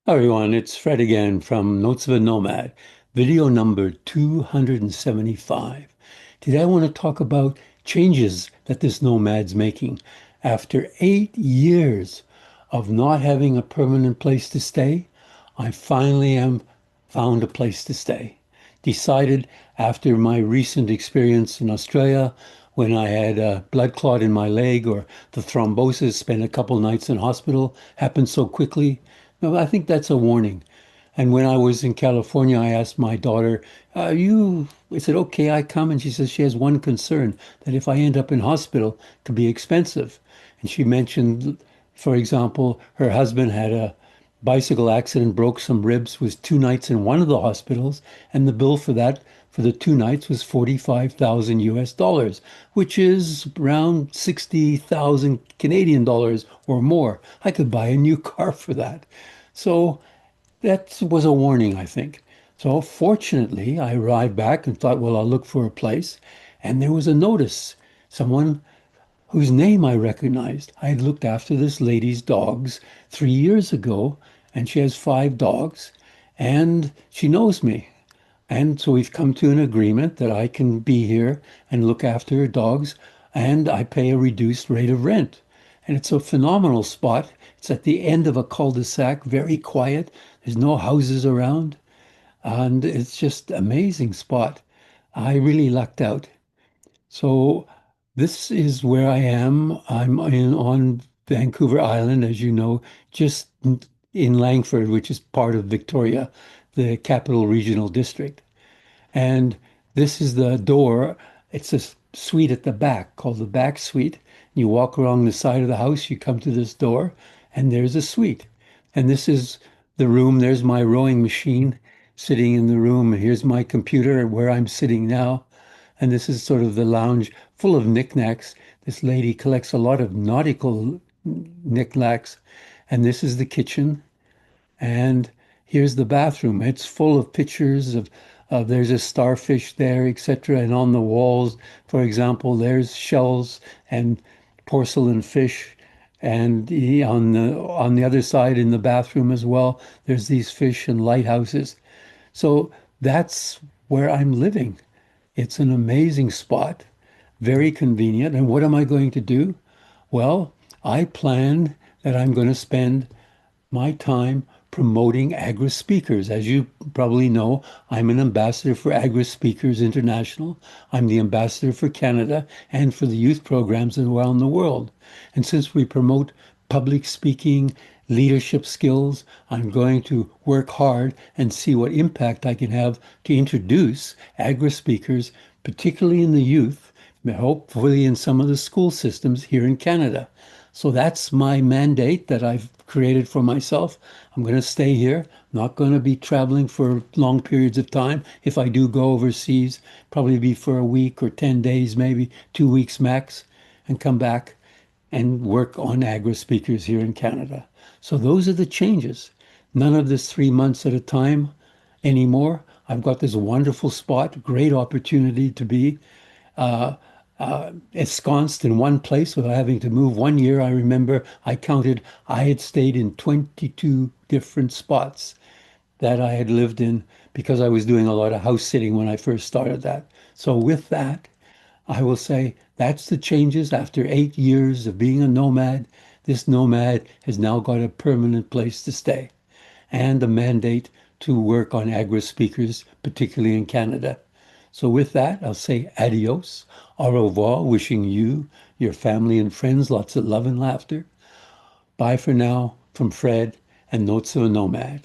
Hi everyone, it's Fred again from Notes of a Nomad, video number 275. Today I want to talk about changes that this nomad's making. After 8 years of not having a permanent place to stay, I finally am found a place to stay. Decided after my recent experience in Australia, when I had a blood clot in my leg or the thrombosis, spent a couple nights in hospital, happened so quickly. No, I think that's a warning. And when I was in California, I asked my daughter, is it okay I come? And she says she has one concern, that if I end up in hospital, it could be expensive. And she mentioned, for example, her husband had a bicycle accident, broke some ribs, was 2 nights in one of the hospitals, and the bill for that for the 2 nights was 45,000 US dollars, which is around 60,000 Canadian dollars or more. I could buy a new car for that. So that was a warning, I think. So fortunately, I arrived back and thought, well, I'll look for a place. And there was a notice. Someone whose name I recognized. I had looked after this lady's dogs 3 years ago, and she has 5 dogs, and she knows me. And so we've come to an agreement that I can be here and look after her dogs, and I pay a reduced rate of rent. And it's a phenomenal spot. It's at the end of a cul-de-sac, very quiet. There's no houses around, and it's just amazing spot. I really lucked out. So this is where I am. On Vancouver Island, as you know, just in Langford, which is part of Victoria, the capital regional district. And this is the door. It's a suite at the back called the back suite. You walk along the side of the house, you come to this door, and there's a suite. And this is the room. There's my rowing machine sitting in the room. Here's my computer where I'm sitting now. And this is sort of the lounge full of knickknacks. This lady collects a lot of nautical knickknacks. And this is the kitchen. And here's the bathroom. It's full of pictures of there's a starfish there, etc. And on the walls, for example, there's shells and porcelain fish. And on the other side in the bathroom as well, there's these fish and lighthouses. So that's where I'm living. It's an amazing spot, very convenient. And what am I going to do? Well, I plan that I'm going to spend my time promoting Agora Speakers. As you probably know, I'm an ambassador for Agora Speakers International. I'm the ambassador for Canada and for the youth programs around the world. And since we promote public speaking, leadership skills, I'm going to work hard and see what impact I can have to introduce Agora Speakers, particularly in the youth, hopefully in some of the school systems here in Canada. So that's my mandate that I've created for myself. I'm going to stay here, not going to be traveling for long periods of time. If I do go overseas, probably be for a week or 10 days, maybe 2 weeks max, and come back and work on Agora Speakers here in Canada. So those are the changes. None of this 3 months at a time anymore. I've got this wonderful spot, great opportunity to be uh, ensconced in one place without having to move. One year, I remember I counted, I had stayed in 22 different spots that I had lived in because I was doing a lot of house sitting when I first started that. So with that, I will say that's the changes after 8 years of being a nomad. This nomad has now got a permanent place to stay and a mandate to work on Agora speakers, particularly in Canada. So with that, I'll say adios, au revoir, wishing you, your family and friends lots of love and laughter. Bye for now from Fred and Notes of a Nomad.